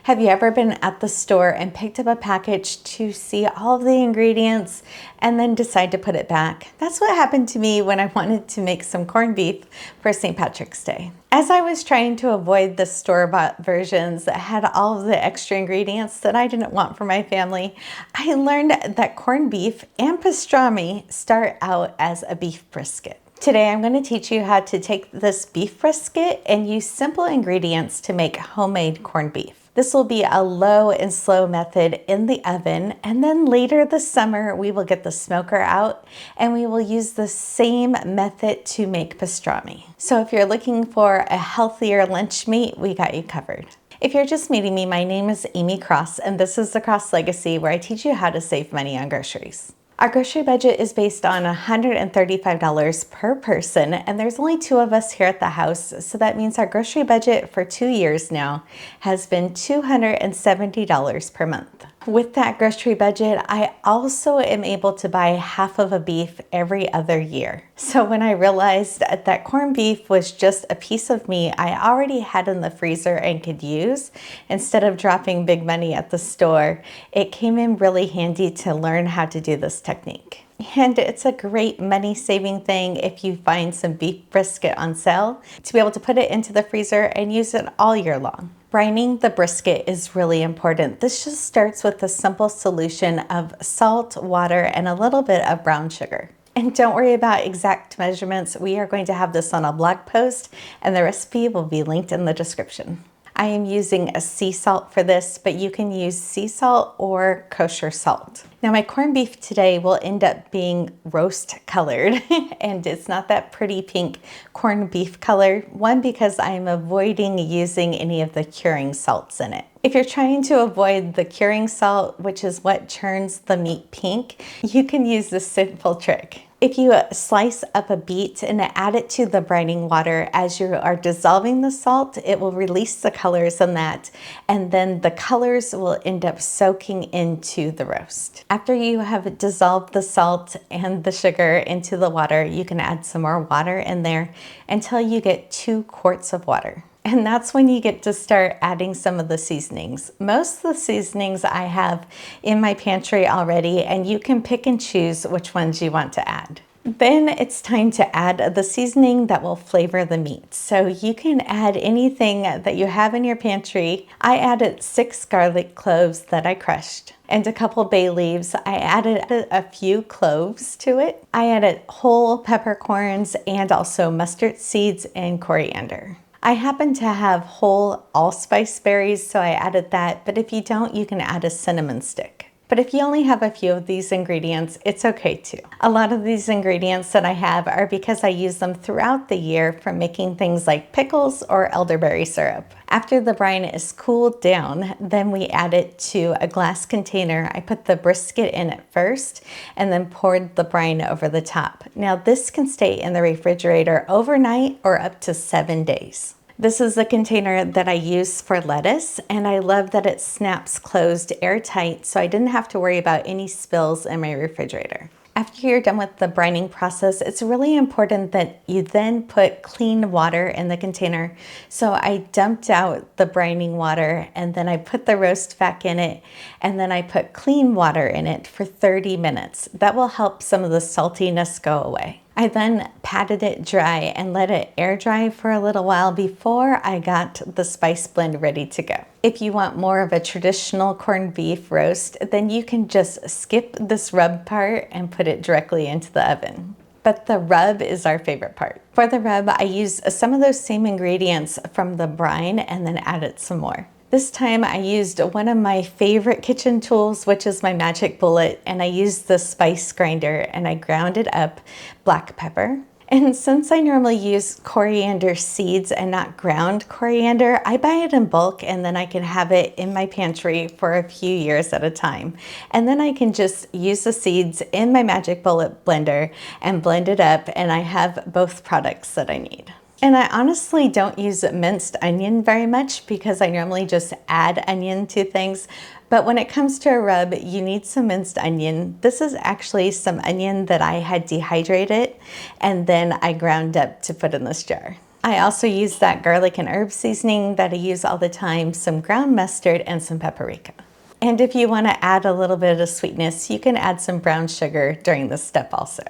Have you ever been at the store and picked up a package to see all of the ingredients and then decide to put it back? That's what happened to me when I wanted to make some corned beef for St. Patrick's Day. As I was trying to avoid the store-bought versions that had all of the extra ingredients that I didn't want for my family, I learned that corned beef and pastrami start out as a beef brisket. Today I'm going to teach you how to take this beef brisket and use simple ingredients to make homemade corned beef. This will be a low and slow method in the oven, and then later this summer we will get the smoker out and we will use the same method to make pastrami. So if you're looking for a healthier lunch meat, we got you covered. If you're just meeting me, my name is Amy Cross and this is The Cross Legacy, where I teach you how to save money on groceries. Our grocery budget is based on $135 per person, and there's only 2 of us here at the house, so that means our grocery budget for 2 years now has been $270 per month. With that grocery budget, I also am able to buy half of a beef every other year. So when I realized that corned beef was just a piece of meat I already had in the freezer and could use, instead of dropping big money at the store, it came in really handy to learn how to do this technique. And it's a great money-saving thing if you find some beef brisket on sale, to be able to put it into the freezer and use it all year long. Brining the brisket is really important. This just starts with a simple solution of salt, water, and a little bit of brown sugar. And don't worry about exact measurements. We are going to have this on a blog post, and the recipe will be linked in the description. I am using a sea salt for this, but you can use sea salt or kosher salt. Now my corned beef today will end up being roast colored and it's not that pretty pink corned beef color. One, because I'm avoiding using any of the curing salts in it. If you're trying to avoid the curing salt, which is what turns the meat pink, you can use this simple trick. If you slice up a beet and add it to the brining water as you are dissolving the salt, it will release the colors in that, and then the colors will end up soaking into the roast. After you have dissolved the salt and the sugar into the water, you can add some more water in there until you get 2 quarts of water. And that's when you get to start adding some of the seasonings. Most of the seasonings I have in my pantry already, and you can pick and choose which ones you want to add. Then it's time to add the seasoning that will flavor the meat. So you can add anything that you have in your pantry. I added 6 garlic cloves that I crushed and a couple bay leaves. I added a few cloves to it. I added whole peppercorns and also mustard seeds and coriander. I happen to have whole allspice berries, so I added that, but if you don't, you can add a cinnamon stick. But if you only have a few of these ingredients, it's okay too. A lot of these ingredients that I have are because I use them throughout the year for making things like pickles or elderberry syrup. After the brine is cooled down, then we add it to a glass container. I put the brisket in it first and then poured the brine over the top. Now this can stay in the refrigerator overnight or up to 7 days. This is the container that I use for lettuce, and I love that it snaps closed airtight, so I didn't have to worry about any spills in my refrigerator. After you're done with the brining process, it's really important that you then put clean water in the container. So I dumped out the brining water and then I put the roast back in it, and then I put clean water in it for 30 minutes. That will help some of the saltiness go away. I then patted it dry and let it air dry for a little while before I got the spice blend ready to go. If you want more of a traditional corned beef roast, then you can just skip this rub part and put it directly into the oven. But the rub is our favorite part. For the rub, I used some of those same ingredients from the brine and then added some more. This time I used one of my favorite kitchen tools, which is my magic bullet, and I used the spice grinder and I ground it up black pepper. And since I normally use coriander seeds and not ground coriander, I buy it in bulk and then I can have it in my pantry for a few years at a time. And then I can just use the seeds in my magic bullet blender and blend it up, and I have both products that I need. And I honestly don't use minced onion very much because I normally just add onion to things. But when it comes to a rub, you need some minced onion. This is actually some onion that I had dehydrated and then I ground up to put in this jar. I also use that garlic and herb seasoning that I use all the time, some ground mustard, and some paprika. And if you want to add a little bit of sweetness, you can add some brown sugar during this step also.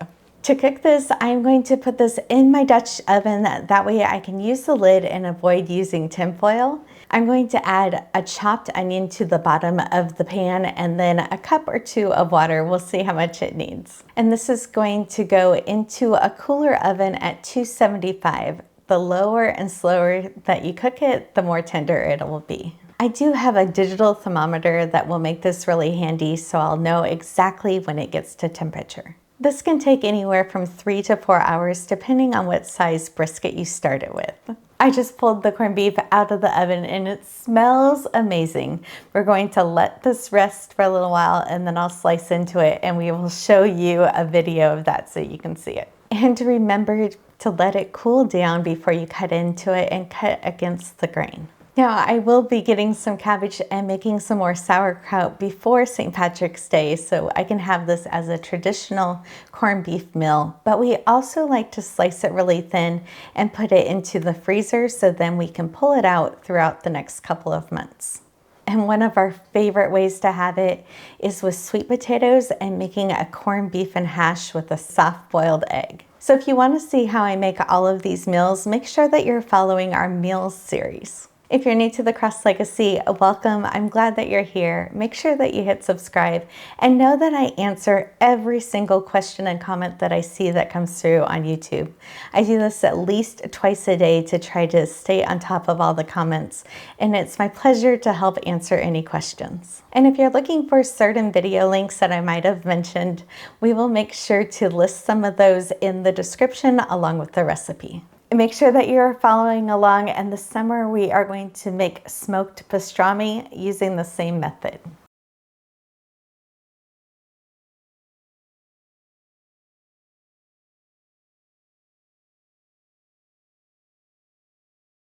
To cook this, I'm going to put this in my Dutch oven. That way I can use the lid and avoid using tin foil. I'm going to add a chopped onion to the bottom of the pan and then a cup or two of water. We'll see how much it needs. And this is going to go into a cooler oven at 275. The lower and slower that you cook it, the more tender it will be. I do have a digital thermometer that will make this really handy, so I'll know exactly when it gets to temperature. This can take anywhere from 3 to 4 hours depending on what size brisket you start it with. I just pulled the corned beef out of the oven and it smells amazing. We're going to let this rest for a little while and then I'll slice into it and we will show you a video of that so you can see it. And remember to let it cool down before you cut into it and cut against the grain. Now, I will be getting some cabbage and making some more sauerkraut before St. Patrick's Day, so I can have this as a traditional corned beef meal. But we also like to slice it really thin and put it into the freezer so then we can pull it out throughout the next couple of months. And one of our favorite ways to have it is with sweet potatoes and making a corned beef and hash with a soft boiled egg. So if you want to see how I make all of these meals, make sure that you're following our meals series. If you're new to the Crust Legacy, welcome. I'm glad that you're here. Make sure that you hit subscribe and know that I answer every single question and comment that I see that comes through on YouTube. I do this at least twice a day to try to stay on top of all the comments, and it's my pleasure to help answer any questions. And if you're looking for certain video links that I might have mentioned, we will make sure to list some of those in the description along with the recipe. Make sure that you're following along, and this summer we are going to make smoked pastrami using the same method.